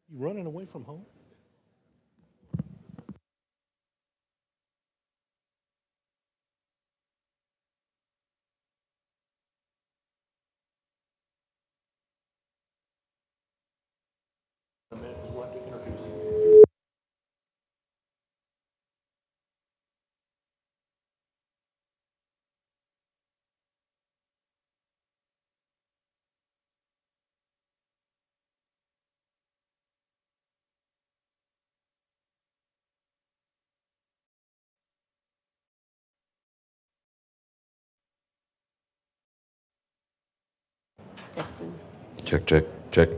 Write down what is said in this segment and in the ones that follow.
You running away from home? A minute, 'cause we'll have to introduce you. Testing. Check, check, check.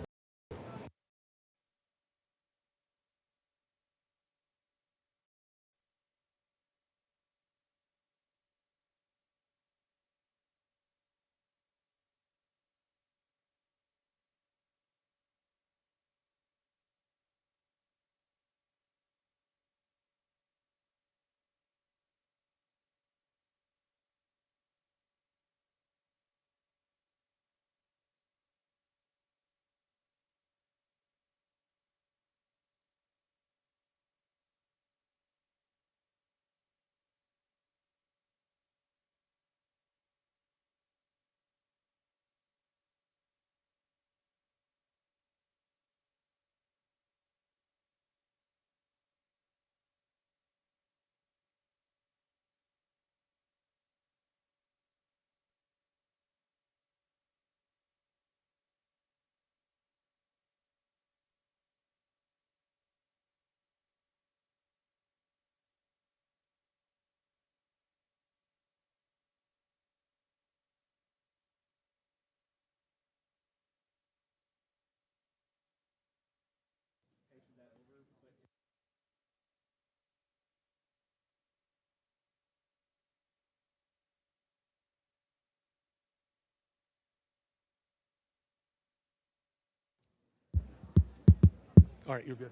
All right, you're good.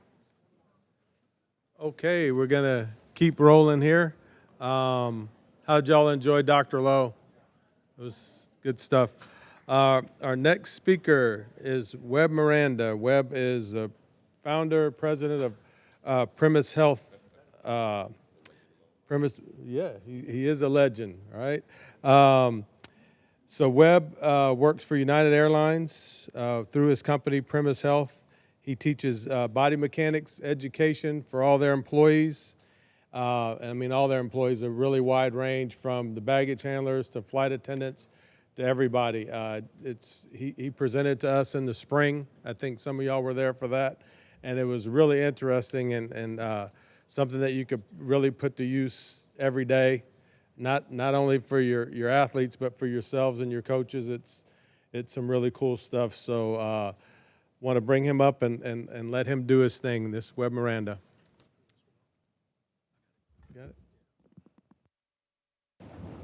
Okay, we're gonna keep rolling here. How'd y'all enjoy Dr. Lowe? It was good stuff. Our next speaker is Webb Miranda. Webb is the founder, president of Premise Health. He is a legend, right? So Webb works for United Airlines through his company, Premise Health. He teaches body mechanics education for all their employees. All their employees, a really wide range from the baggage handlers to flight attendants to everybody. He presented to us in the spring. I think some of y'all were there for that. And it was really interesting and something that you could really put to use every day, not only for your athletes, but for yourselves and your coaches. It's some really cool stuff. So want to bring him up and let him do his thing, this Webb Miranda. Got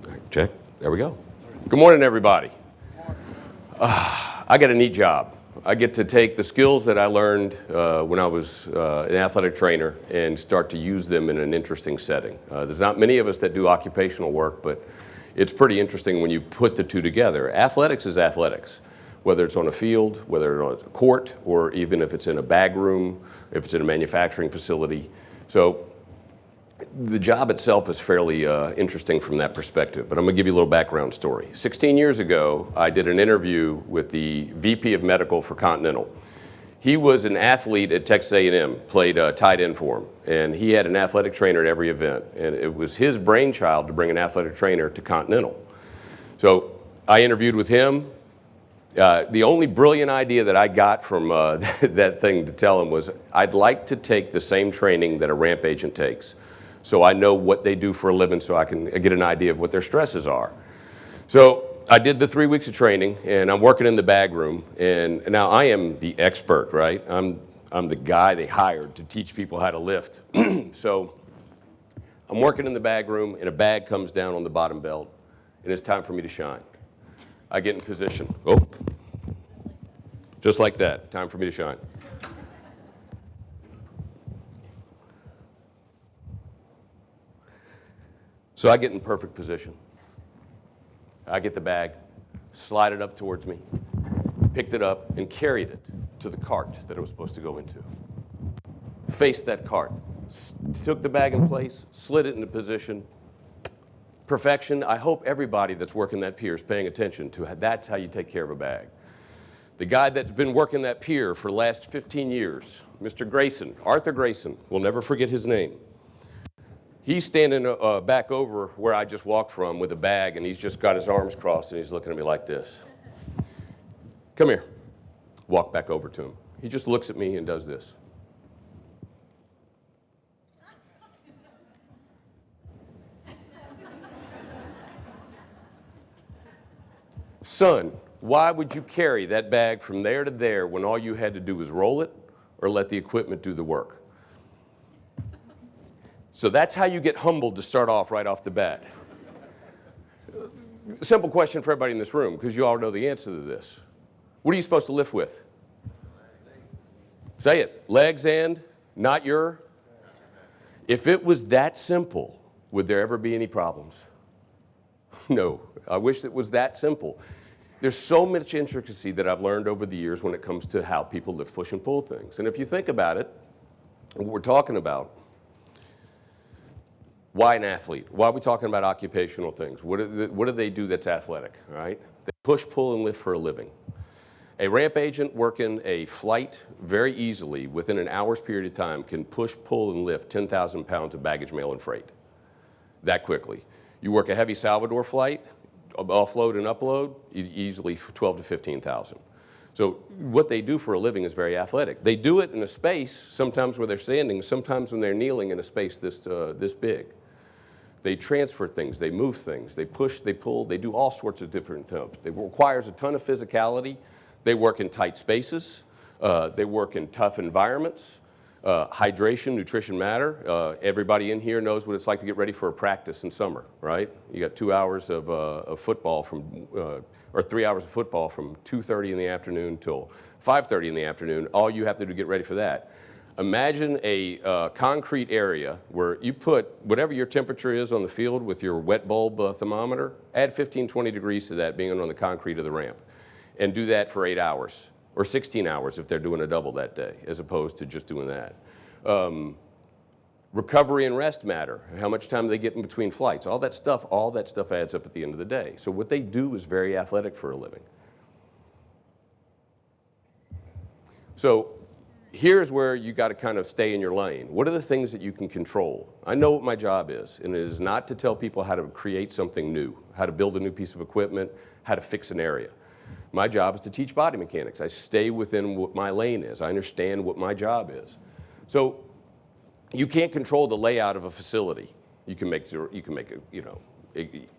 it? Check. There we go. Good morning, everybody. I got a neat job. I get to take the skills that I learned when I was an athletic trainer and start to use them in an interesting setting. There's not many of us that do occupational work, but it's pretty interesting when you put the two together. Athletics is athletics, whether it's on a field, whether it's on a court, or even if it's in a bag room, if it's in a manufacturing facility. So the job itself is fairly interesting from that perspective, but I'm going to give you a little background story. 16 years ago, I did an interview with the VP of Medical for Continental. He was an athlete at Texas A&M, played tight end for him, and he had an athletic trainer at every event, and it was his brainchild to bring an athletic trainer to Continental. So I interviewed with him. The only brilliant idea that I got from that thing to tell him was, I'd like to take the same training that a ramp agent takes, so I know what they do for a living, so I can get an idea of what their stresses are. So I did the 3 weeks of training, and I'm working in the bag room, and now I am the expert, right? I'm the guy they hired to teach people how to lift. So I'm working in the bag room, and a bag comes down on the bottom belt, and it's time for me to shine. I get in position. Oh, just like that. Time for me to shine. So I get in perfect position. I get the bag, slide it up towards me, picked it up, and carried it to the cart that it was supposed to go into. faced that cart, took the bag in place, slid it into position. Perfection. I hope everybody that's working that pier is paying attention to how that's how you take care of a bag. The guy that's been working that pier for the last 15 years, Mr. Grayson, Arthur Grayson, we'll never forget his name. He's standing back over where I just walked from with a bag, and he's just got his arms crossed, and he's looking at me like this. Come here. Walk back over to him. He just looks at me and does this. Son, why would you carry that bag from there to there when all you had to do was roll it or let the equipment do the work? So that's how you get humbled to start off right off the bat. Simple question for everybody in this room, because you all know the answer to this. What are you supposed to lift with? Say it. Legs and not your? If it was that simple, would there ever be any problems? No. I wish it was that simple. There's so much intricacy that I've learned over the years when it comes to how people lift, push, and pull things. And if you think about it, what we're talking about, why an athlete? Why are we talking about occupational things? What do they do that's athletic, all right? They push, pull, and lift for a living. A ramp agent working a flight very easily within an hour's period of time can push, pull, and lift 10,000 pounds of baggage, mail, and freight that quickly. You work a heavy Salvador flight, offload and upload, easily 12 to 15,000. So what they do for a living is very athletic. They do it in a space, sometimes where they're standing, sometimes when they're kneeling in a space this big. They transfer things, they move things, they push, they pull, they do all sorts of different things. It requires a ton of physicality. They work in tight spaces. They work in tough environments. Hydration, nutrition matter. Everybody in here knows what it's like to get ready for a practice in summer, right? You got 2 hours of football or 3 hours of football from 2:30 in the afternoon till 5:30 in the afternoon. All you have to do to get ready for that. Imagine a concrete area where you put whatever your temperature is on the field with your wet bulb thermometer, add 15, 20 degrees to that being on the concrete of the ramp, and do that for 8 hours. Or 16 hours if they're doing a double that day, as opposed to just doing that. Recovery and rest matter. How much time do they get in between flights? All that stuff adds up at the end of the day. So what they do is very athletic for a living. So here's where you got to kind of stay in your lane. What are the things that you can control? I know what my job is, and it is not to tell people how to create something new, how to build a new piece of equipment, how to fix an area. My job is to teach body mechanics. I stay within what my lane is. I understand what my job is. So you can't control the layout of a facility. You can make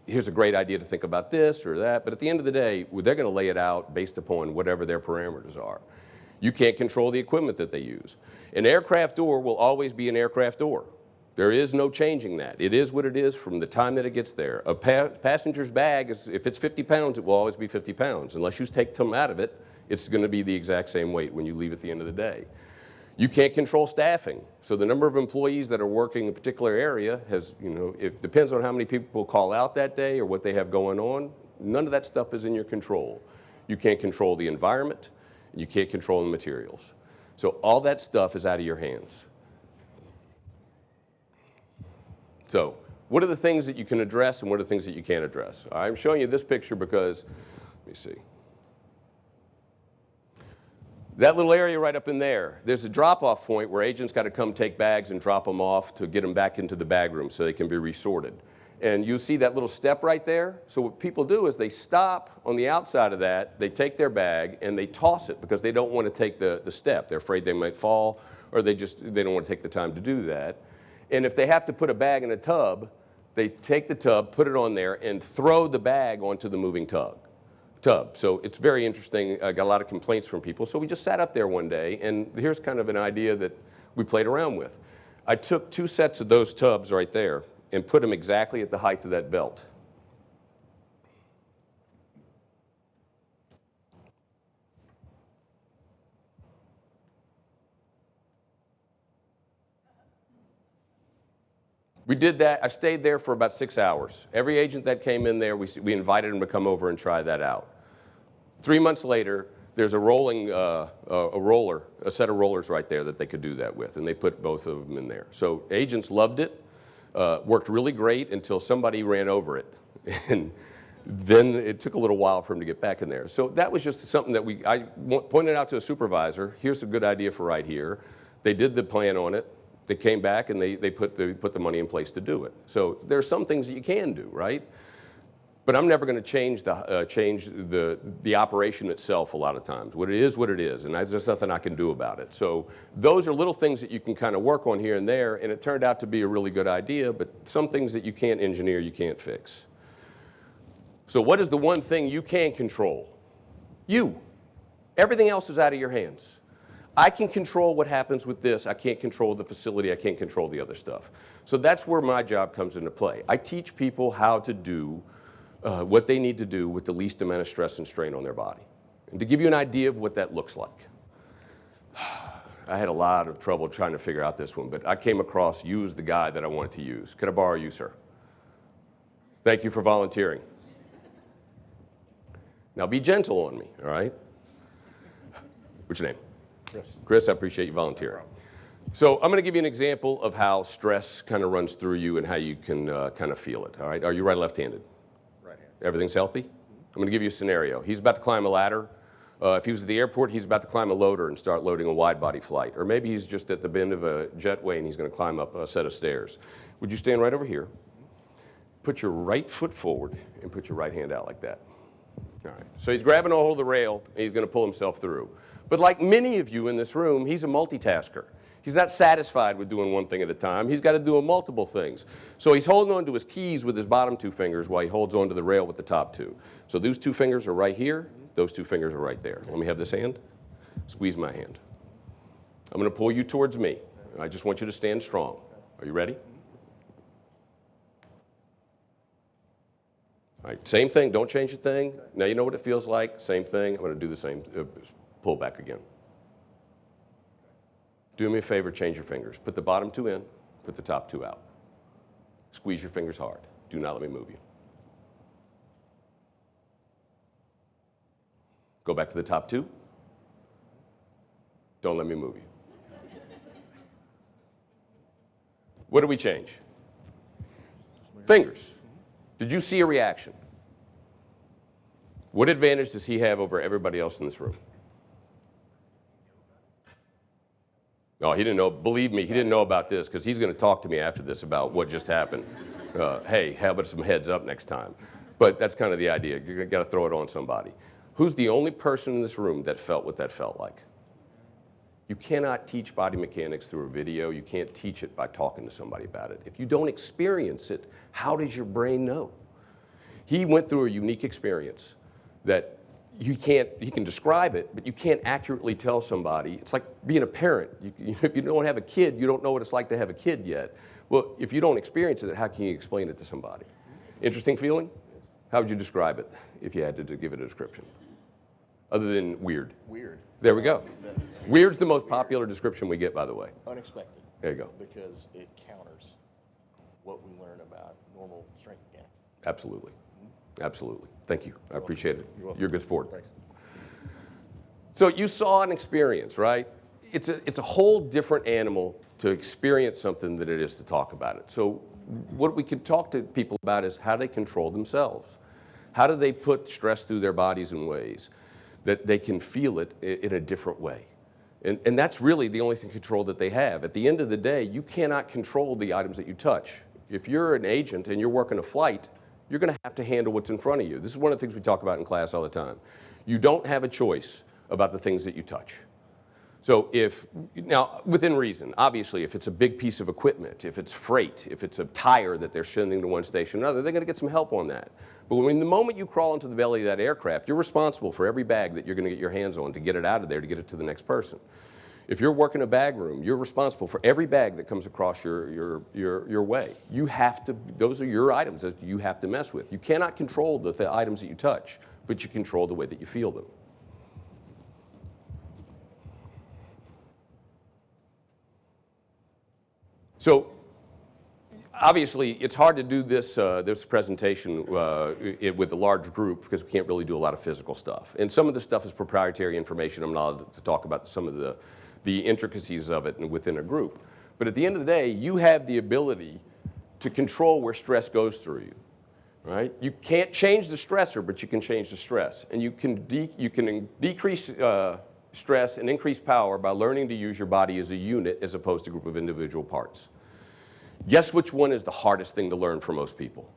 here's a great idea to think about this or that, but at the end of the day, they're going to lay it out based upon whatever their parameters are. You can't control the equipment that they use. An aircraft door will always be an aircraft door. There is no changing that. It is what it is from the time that it gets there. A passenger's bag, if it's 50 pounds, it will always be 50 pounds. Unless you take some out of it, it's going to be the exact same weight when you leave at the end of the day. You can't control staffing. So the number of employees that are working in a particular area it depends on how many people call out that day or what they have going on. None of that stuff is in your control. You can't control the environment. You can't control the materials. So all that stuff is out of your hands. So what are the things that you can address and what are the things that you can't address? I'm showing you this picture because, let me see. That little area right up in there, there's a drop-off point where agents got to come take bags and drop them off to get them back into the bag room so they can be resorted. And you see that little step right there? So what people do is they stop on the outside of that, they take their bag and they toss it because they don't want to take the step. They're afraid they might fall or they don't want to take the time to do that. And if they have to put a bag in a tub, they take the tub, put it on there, and throw the bag onto the moving tub. So it's very interesting. I got a lot of complaints from people. So we just sat up there one day, and here's kind of an idea that we played around with. I took 2 sets of those tubs right there and put them exactly at the height of that belt. We did that. I stayed there for about 6 hours. Every agent that came in there, we invited them to come over and try that out. 3 months later, there's a rolling, a set of rollers right there that they could do that with, and they put both of them in there. So agents loved it, worked really great until somebody ran over it, and then it took a little while for him to get back in there. So that was just something that I pointed out to a supervisor. Here's a good idea for right here. They did the plan on it. They came back and they put the money in place to do it. So there's some things that you can do, right? But I'm never going to change the operation itself a lot of times. What it is, and there's nothing I can do about it. So those are little things that you can kind of work on here and there, and it turned out to be a really good idea, but some things that you can't engineer, you can't fix. So what is the one thing you can control? You. Everything else is out of your hands. I can control what happens with this. I can't control the facility. I can't control the other stuff. So that's where my job comes into play. I teach people how to do what they need to do with the least amount of stress and strain on their body. And to give you an idea of what that looks like, I had a lot of trouble trying to figure out this one, but I came across you as the guy that I wanted to use. Could I borrow you, sir? Thank you for volunteering. Now be gentle on me, all right? What's your name? Chris. Chris, I appreciate you volunteering. So I'm going to give you an example of how stress kind of runs through you and how you can kind of feel it, all right? Are you right or left-handed? Right hand. Everything's healthy? I'm going to give you a scenario. He's about to climb a ladder. If he was at the airport, he's about to climb a loader and start loading a wide-body flight. Or maybe he's just at the bend of a jetway and he's going to climb up a set of stairs. Would you stand right over here? Put your right foot forward and put your right hand out like that. All right. So he's grabbing a hold of the rail and he's going to pull himself through. But like many of you in this room, he's a multitasker. He's not satisfied with doing one thing at a time. He's got to do multiple things. So he's holding on to his keys with his bottom two fingers while he holds on to the rail with the top two. So those two fingers are right here. Those two fingers are right there. Let me have this hand. Squeeze my hand. I'm going to pull you towards me. I just want you to stand strong. Are you ready? All right, same thing. Don't change a thing. Now you know what it feels like. Same thing. I'm going to do the same. Pull back again. Do me a favor, change your fingers. Put the bottom two in, put the top two out. Squeeze your fingers hard. Do not let me move you. Go back to the top two. Don't let me move you. What do we change? Fingers. Did you see a reaction? What advantage does he have over everybody else in this room? No, he didn't know. Believe me, he didn't know about this because he's going to talk to me after this about what just happened. Hey, how about some heads up next time? But that's kind of the idea. You've got to throw it on somebody. Who's the only person in this room that felt what that felt like? You cannot teach body mechanics through a video. You can't teach it by talking to somebody about it. If you don't experience it, how does your brain know? He went through a unique experience that he can describe it, but you can't accurately tell somebody. It's like being a parent. If you don't have a kid, you don't know what it's like to have a kid yet. Well, if you don't experience it, how can you explain it to somebody? Interesting feeling? How would you describe it if you had to give it a description? Other than weird. Weird. There we go. Weird's the most popular description we get, by the way. Unexpected. There you go. Because it counters what we learn about normal strength mechanics. Absolutely. Absolutely. Thank you. I appreciate it. You're a good sport. Thanks. So you saw an experience, right? It's a whole different animal to experience something than it is to talk about it. So what we can talk to people about is how they control themselves. How do they put stress through their bodies in ways that they can feel it in a different way? And that's really the only control that they have. At the end of the day, you cannot control the items that you touch. If you're an agent and you're working a flight, you're going to have to handle what's in front of you. This is one of the things we talk about in class all the time. You don't have a choice about the things that you touch. So now within reason, obviously if it's a big piece of equipment, if it's freight, if it's a tire that they're sending to one station or another, they're going to get some help on that. But when the moment you crawl into the belly of that aircraft, you're responsible for every bag that you're going to get your hands on to get it out of there to get it to the next person. If you're working a bag room, you're responsible for every bag that comes across your way. You have to, those are your items that you have to mess with. You cannot control the items that you touch, but you control the way that you feel them. So obviously, it's hard to do this, this presentation with a large group because we can't really do a lot of physical stuff. And some of the stuff is proprietary information. I'm not allowed to talk about some of the intricacies of it within a group. But at the end of the day, you have the ability to control where stress goes through you, right? You can't change the stressor, but you can change the stress. And you can decrease stress and increase power by learning to use your body as a unit as opposed to a group of individual parts. Guess which one is the hardest thing to learn for most people?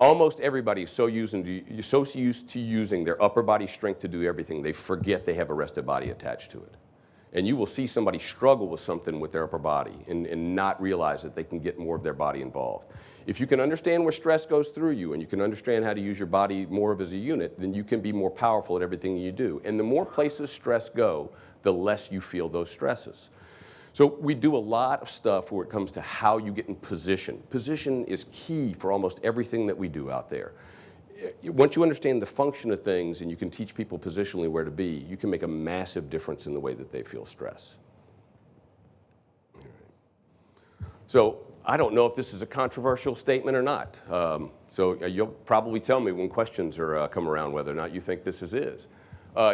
Almost everybody is so used to using their upper body strength to do everything, they forget they have a rested body attached to it. And you will see somebody struggle with something with their upper body and not realize that they can get more of their body involved. If you can understand where stress goes through you and you can understand how to use your body more of as a unit, then you can be more powerful at everything you do. And the more places stress go, the less you feel those stresses. So we do a lot of stuff where it comes to how you get in position. Position is key for almost everything that we do out there. Once you understand the function of things and you can teach people positionally where to be, you can make a massive difference in the way that they feel stress. So I don't know if this is a controversial statement or not. So you'll probably tell me when questions are come around whether or not you think this is.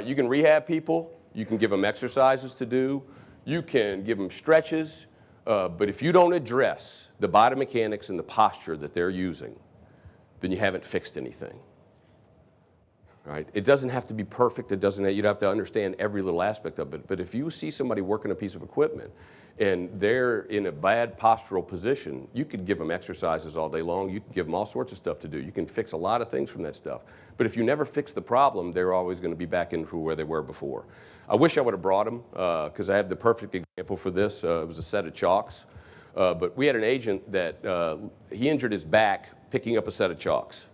You can rehab people. You can give them exercises to do. You can give them stretches. But if you don't address the biomechanics and the posture that they're using, then you haven't fixed anything. Right? It doesn't have to be perfect. You'd have to understand every little aspect of it. But if you see somebody working a piece of equipment and they're in a bad postural position, you could give them exercises all day long. You can give them all sorts of stuff to do. You can fix a lot of things from that stuff. But if you never fix the problem, they're always going to be back into where they were before. I wish I would have brought them because I have the perfect example for this. It was a set of chalks. But we had an agent that he injured his back picking up a set of chalks.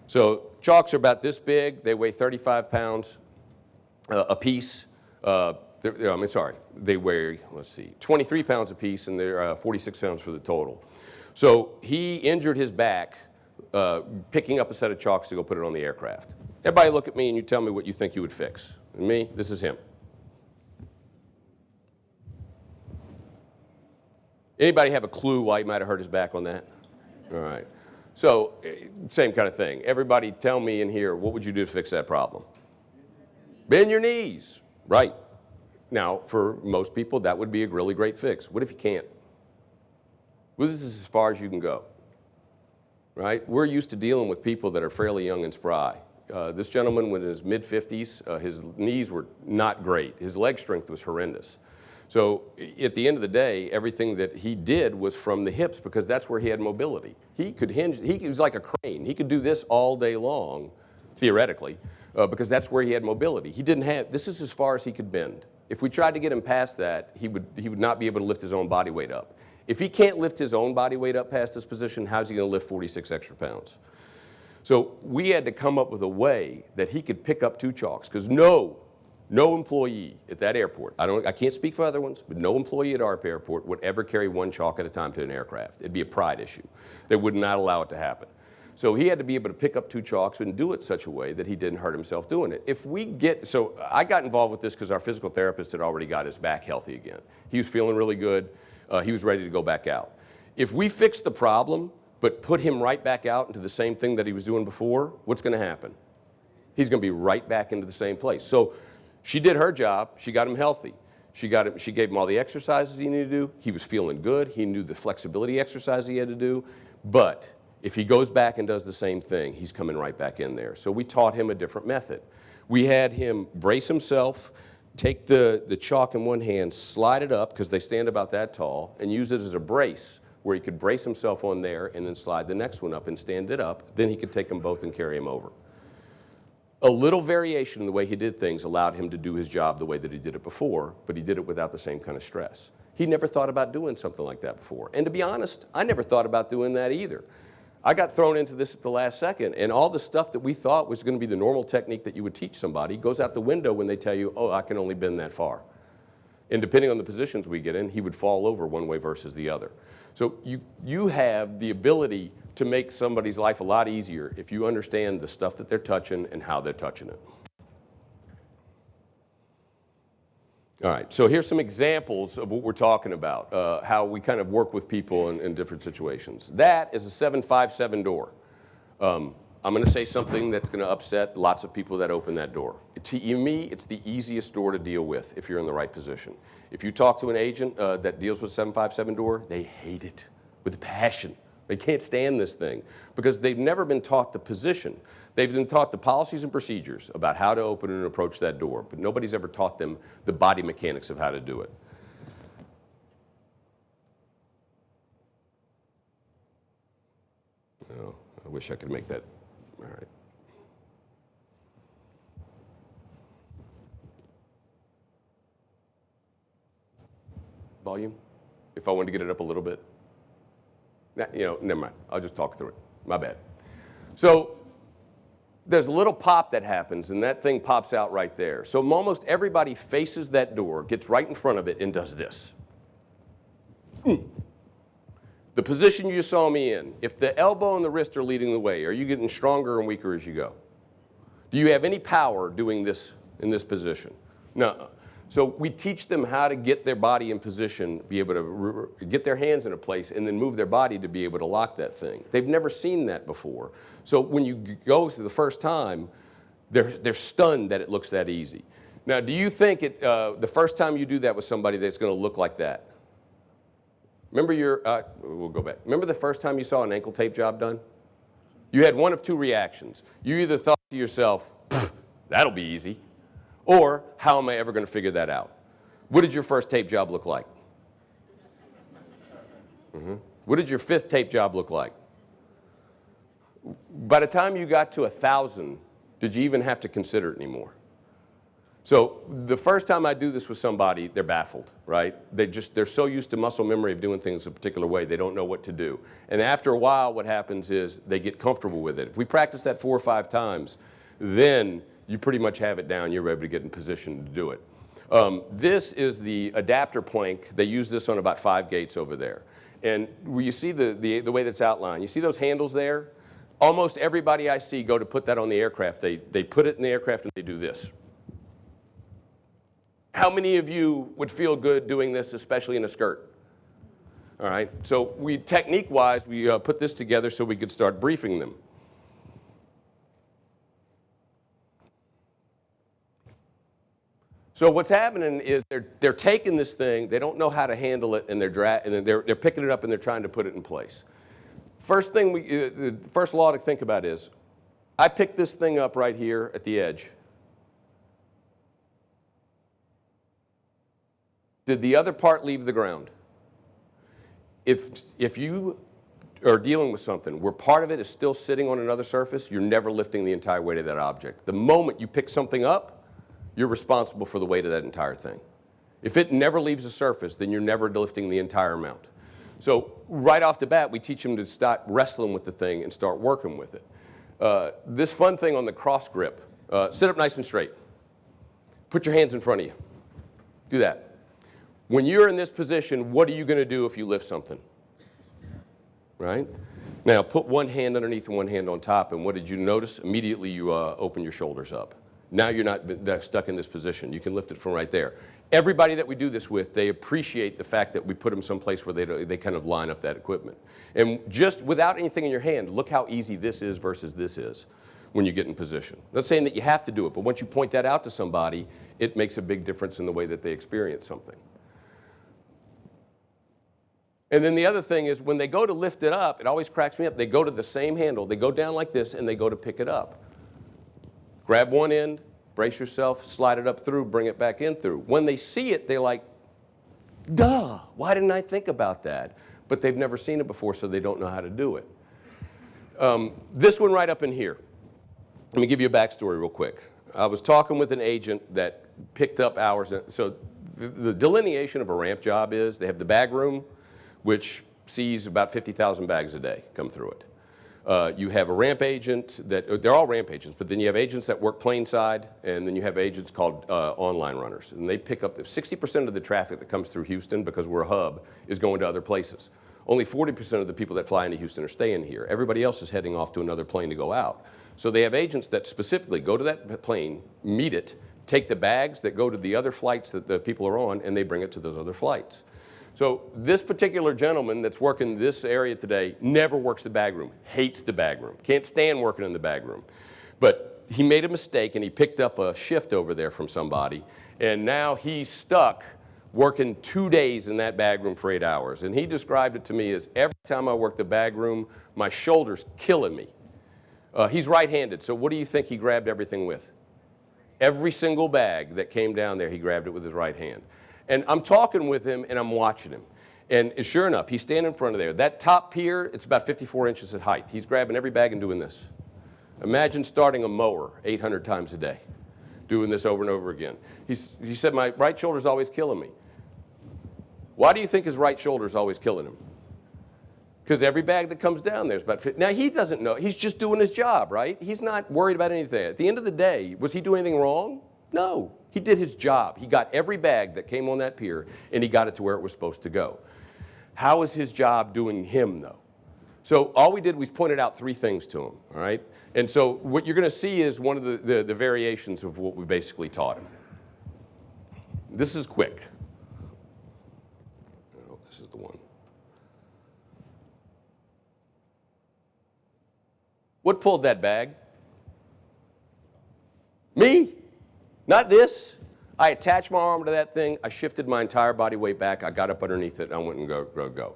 So chalks are about this big. They weigh 35 pounds a piece. They weigh, 23 pounds a piece, and they're 46 pounds for the total. So he injured his back picking up a set of chalks to go put it on the aircraft. Everybody look at me and you tell me what you think you would fix. And me, this is him. Anybody have a clue why he might have hurt his back on that? All right. So, same kind of thing. Everybody tell me in here, what would you do to fix that problem? Bend your knees. Right. Now, for most people, that would be a really great fix. What if you can't? Well, this is as far as you can go. Right? We're used to dealing with people that are fairly young and spry. This gentleman was in his mid-50s. His knees were not great. His leg strength was horrendous. So at the end of the day, everything that he did was from the hips because that's where he had mobility. He could hinge, he was like a crane. He could do this all day long, theoretically, because that's where he had mobility. He didn't have, this is as far as he could bend. If we tried to get him past that, he would not be able to lift his own body weight up. If he can't lift his own body weight up past this position, how's he going to lift 46 extra pounds? So we had to come up with a way that he could pick up 2 chalks because no employee at that airport, I can't speak for other ones, but no employee at our airport would ever carry 1 chalk at a time to an aircraft. It'd be a pride issue. They would not allow it to happen. So he had to be able to pick up 2 chalks and do it such a way that he didn't hurt himself doing it. So I got involved with this because our physical therapist had already got his back healthy again. He was feeling really good. He was ready to go back out. If we fixed the problem, but put him right back out into the same thing that he was doing before, what's going to happen? He's going to be right back into the same place. So she did her job. She got him healthy. She gave him all the exercises he needed to do. He was feeling good. He knew the flexibility exercise he had to do. But if he goes back and does the same thing, he's coming right back in there. So we taught him a different method. We had him brace himself, take the chalk in one hand, slide it up, because they stand about that tall, and use it as a brace, where he could brace himself on there and then slide the next one up and stand it up. Then he could take them both and carry them over. A little variation in the way he did things allowed him to do his job the way that he did it before, but he did it without the same kind of stress. He never thought about doing something like that before. And to be honest, I never thought about doing that either. I got thrown into this at the last second, and all the stuff that we thought was going to be the normal technique that you would teach somebody goes out the window when they tell you, oh, I can only bend that far. And depending on the positions we get in, he would fall over one way versus the other. So you have the ability to make somebody's life a lot easier if you understand the stuff that they're touching and how they're touching it. All right, so here's some examples of what we're talking about, how we kind of work with people in different situations. That is a 757 door. I'm going to say something that's going to upset lots of people that open that door. To me, it's the easiest door to deal with if you're in the right position. If you talk to an agent that deals with 757 door, they hate it with passion. They can't stand this thing because they've never been taught the position. They've been taught the policies and procedures about how to open and approach that door, but nobody's ever taught them the body mechanics of how to do it. Oh, I wish I could make that. All right. Volume, if I wanted to get it up a little bit. Never mind. I'll just talk through it. My bad. So there's a little pop that happens, and that thing pops out right there. So almost everybody faces that door, gets right in front of it, and does this. The position you saw me in, if the elbow and the wrist are leading the way, are you getting stronger and weaker as you go? Do you have any power doing this in this position? No. So we teach them how to get their body in position, be able to get their hands in a place, and then move their body to be able to lock that thing. They've never seen that before. So when you go through the first time, they're stunned that it looks that easy. Now, do you think the first time you do that with somebody that's going to look like that? Remember we'll go back. Remember the first time you saw an ankle tape job done? You had one of two reactions. You either thought to yourself, that'll be easy, or how am I ever going to figure that out? What did your first tape job look like? What did your fifth tape job look like? By the time you got to 1,000, did you even have to consider it anymore? So the first time I do this with somebody, they're baffled, right? They're so used to muscle memory of doing things a particular way, they don't know what to do. And after a while, what happens is they get comfortable with it. If we practice that 4 or 5 times, then you pretty much have it down. You're able to get in position to do it. This is the adapter plank. They use this on about 5 gates over there. And you see the way that's outlined. You see those handles there? Almost everybody I see go to put that on the aircraft. They put it in the aircraft and they do this. How many of you would feel good doing this, especially in a skirt? All right, so technique-wise, we put this together so we could start briefing them. So what's happening is they're taking this thing, they don't know how to handle it, and they're picking it up and they're trying to put it in place. First thing the first law to think about is, I picked this thing up right here at the edge. Did the other part leave the ground? If you are dealing with something where part of it is still sitting on another surface, you're never lifting the entire weight of that object. The moment you pick something up, you're responsible for the weight of that entire thing. If it never leaves the surface, then you're never lifting the entire amount. So right off the bat, we teach them to stop wrestling with the thing and start working with it. This fun thing on the cross grip, sit up nice and straight. Put your hands in front of you. Do that. When you're in this position, what are you going to do if you lift something? Right? Now, put one hand underneath and one hand on top, and what did you notice? Immediately you open your shoulders up. Now you're not stuck in this position. You can lift it from right there. Everybody that we do this with, they appreciate the fact that we put them someplace where they kind of line up that equipment. And just without anything in your hand, look how easy this is versus this is when you get in position. I'm not saying that you have to do it, but once you point that out to somebody, it makes a big difference in the way that they experience something. And then the other thing is when they go to lift it up, it always cracks me up. They go to the same handle. They go down like this, and they go to pick it up. Grab one end, brace yourself, slide it up through, bring it back in through. When they see it, they're like, duh, why didn't I think about that? But they've never seen it before, so they don't know how to do it. This one right up in here. Let me give you a backstory real quick. I was talking with an agent that picked up hours. So the delineation of a ramp job is they have the bag room, which sees about 50,000 bags a day come through it. You have a ramp agent they're all ramp agents, but then you have agents that work plane side, and then you have agents called online runners. And they pick up 60% of the traffic that comes through Houston, because we're a hub, is going to other places. Only 40% of the people that fly into Houston are staying here. Everybody else is heading off to another plane to go out. So they have agents that specifically go to that plane, meet it, take the bags that go to the other flights that the people are on, and they bring it to those other flights. So this particular gentleman that's working this area today never works the bag room, hates the bag room, can't stand working in the bag room. But he made a mistake and he picked up a shift over there from somebody, and now he's stuck working 2 days in that bag room for 8 hours. And he described it to me as every time I work the bag room, my shoulder's killing me. He's right-handed, so what do you think he grabbed everything with? Every single bag that came down there, he grabbed it with his right hand. And I'm talking with him and I'm watching him. And sure enough, he's standing in front of there. That top pier, it's about 54 inches at height. He's grabbing every bag and doing this. Imagine starting a mower 800 times a day, doing this over and over again. He said, my right shoulder's always killing me. Why do you think his right shoulder's always killing him? Because every bag that comes down there is about 50. Now, he doesn't know. He's just doing his job, right? He's not worried about anything. At the end of the day, was he doing anything wrong? No. He did his job. He got every bag that came on that pier, and he got it to where it was supposed to go. How is his job doing him, though? So all we did was pointed out 3 things to him, all right? And so what you're going to see is one of the variations of what we basically taught him. This is quick. Oh, this is the one. What pulled that bag? Me. Not this. I attached my arm to that thing. I shifted my entire body weight back. I got up underneath it, and I went and go.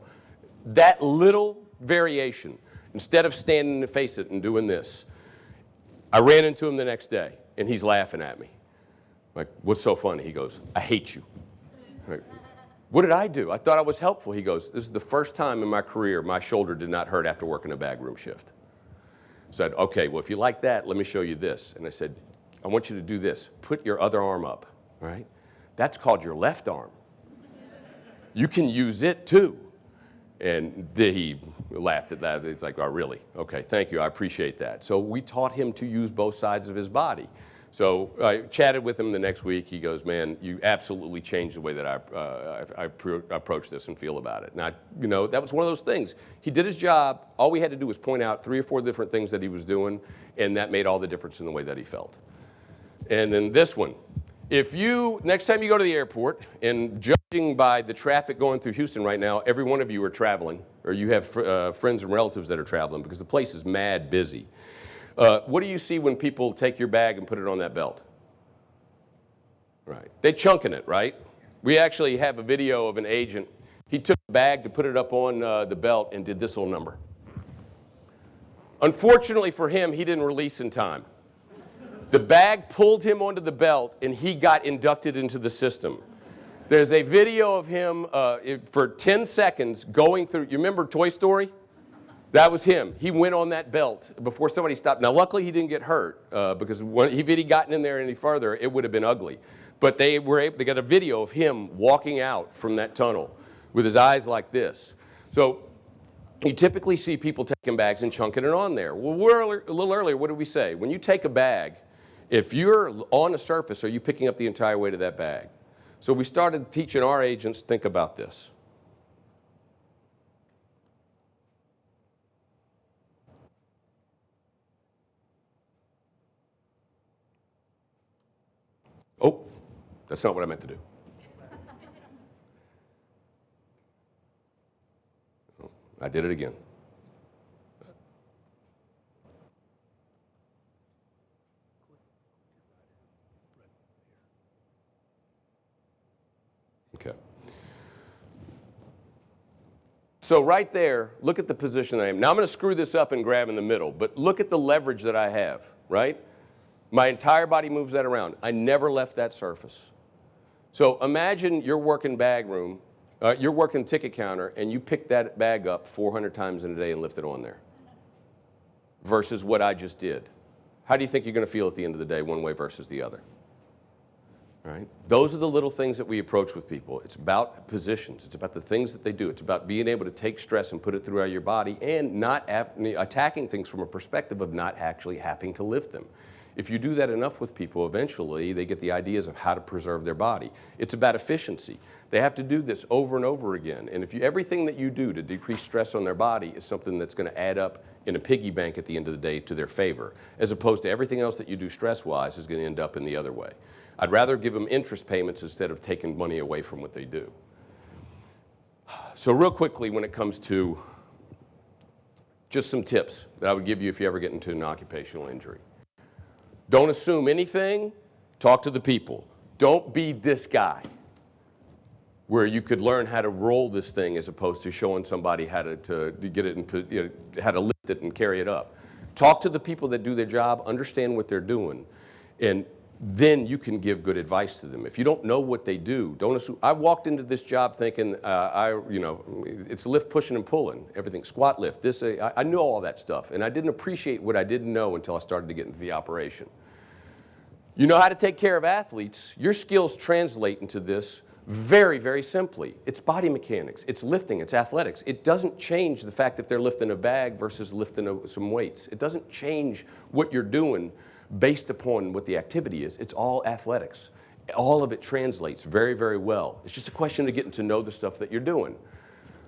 That little variation, instead of standing to face it and doing this, I ran into him the next day, and he's laughing at me. Like, what's so funny? He goes, I hate you. Like, what did I do? I thought I was helpful. He goes, this is the first time in my career my shoulder did not hurt after working a bag room shift. I said, okay, well, if you like that, let me show you this. And I said, I want you to do this. Put your other arm up, right? That's called your left arm. You can use it too. And he laughed at that. It's like, oh, really? Okay, thank you. I appreciate that. So we taught him to use both sides of his body. So I chatted with him the next week. He goes, man, you absolutely changed the way that I approach this and feel about it. Now, you know, that was one of those things. He did his job. All we had to do was point out 3 or 4 different things that he was doing, and that made all the difference in the way that he felt. And then this one. If you, next time you go to the airport, and judging by the traffic going through Houston right now, every one of you are traveling, or you have friends and relatives that are traveling, because the place is mad busy. What do you see when people take your bag and put it on that belt? Right. They chunking it, right? We actually have a video of an agent. He took the bag to put it up on the belt and did this little number. Unfortunately for him, he didn't release in time. The bag pulled him onto the belt, and he got inducted into the system. There's a video of him for 10 seconds going through. You remember Toy Story? That was him. He went on that belt before somebody stopped. Now, luckily, he didn't get hurt because if he'd gotten in there any further, it would have been ugly. But they got a video of him walking out from that tunnel with his eyes like this. So you typically see people taking bags and chunking it on there. Well, a little earlier, what did we say? When you take a bag, if you're on a surface, are you picking up the entire weight of that bag? So we started teaching our agents, think about this. Oh, that's not what I meant to do. Oh, I did it again. Okay. So right there, look at the position I am. Now I'm going to screw this up and grab in the middle, but look at the leverage that I have, right? My entire body moves that around. I never left that surface. So imagine you're working bag room, you're working ticket counter, and you pick that bag up 400 times in a day and lift it on there versus what I just did. How do you think you're going to feel at the end of the day, one way versus the other? Right? Those are the little things that we approach with people. It's about positions. It's about the things that they do. It's about being able to take stress and put it throughout your body and not attacking things from a perspective of not actually having to lift them. If you do that enough with people, eventually they get the ideas of how to preserve their body. It's about efficiency. They have to do this over and over again. And if everything that you do to decrease stress on their body is something that's going to add up in a piggy bank at the end of the day to their favor, as opposed to everything else that you do stress-wise is going to end up in the other way. I'd rather give them interest payments instead of taking money away from what they do. So real quickly, when it comes to just some tips that I would give you if you ever get into an occupational injury. Don't assume anything, talk to the people. Don't be this guy where you could learn how to roll this thing as opposed to showing somebody how to get it and how to lift it and carry it up. Talk to the people that do their job, understand what they're doing, and then you can give good advice to them. If you don't know what they do, don't assume. I walked into this job thinking, it's lift, pushing, and pulling, everything, squat lift, this, I knew all that stuff, and I didn't appreciate what I didn't know until I started to get into the operation. You know how to take care of athletes, your skills translate into this very, very simply. It's body mechanics, it's lifting, it's athletics. It doesn't change the fact that they're lifting a bag versus lifting some weights. It doesn't change what you're doing based upon what the activity is. It's all athletics. All of it translates very, very well. It's just a question of getting to know the stuff that you're doing.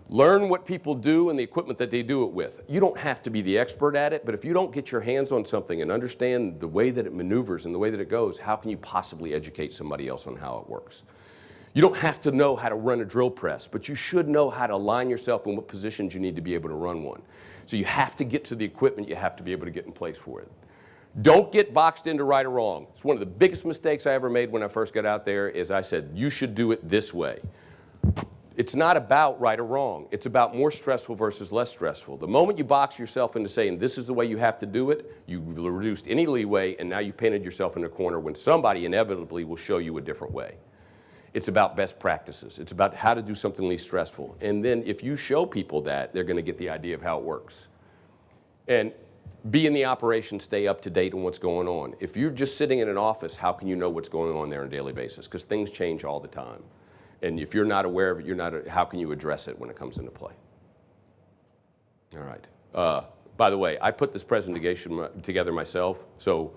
Learn what people do and the equipment that they do it with. You don't have to be the expert at it, but if you don't get your hands on something and understand the way that it maneuvers and the way that it goes, how can you possibly educate somebody else on how it works? You don't have to know how to run a drill press, but you should know how to align yourself in what positions you need to be able to run one. So you have to get to the equipment, you have to be able to get in place for it. Don't get boxed into right or wrong. It's one of the biggest mistakes I ever made when I first got out there is I said, you should do it this way. It's not about right or wrong. It's about more stressful versus less stressful. The moment you box yourself into saying this is the way you have to do it, you've reduced any leeway and now you've painted yourself in a corner when somebody inevitably will show you a different way. It's about best practices. It's about how to do something least stressful. And then if you show people that, they're going to get the idea of how it works. And be in the operation, stay up to date on what's going on. If you're just sitting in an office, how can you know what's going on there on a daily basis? Because things change all the time. And if you're not aware of it, how can you address it when it comes into play? All right. By the way, I put this presentation together myself, so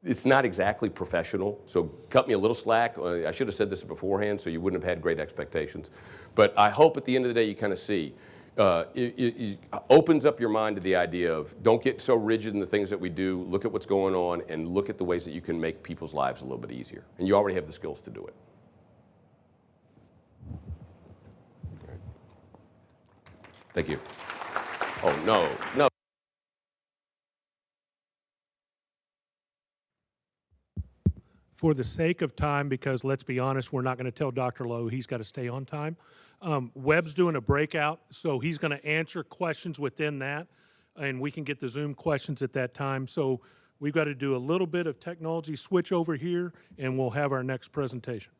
it's not exactly professional, so cut me a little slack. I should have said this beforehand so you wouldn't have had great expectations. But I hope at the end of the day you kind of see it opens up your mind to the idea of don't get so rigid in the things that we do, look at what's going on, and look at the ways that you can make people's lives a little bit easier. And you already have the skills to do it. Right. Thank you. Oh, no. For the sake of time, because let's be honest, we're not going to tell Dr. Lowe he's got to stay on time. Webb's doing a breakout, so he's going to answer questions within that, and we can get the Zoom questions at that time. So we've got to do a little bit of technology switch over here, and we'll have our next presentation.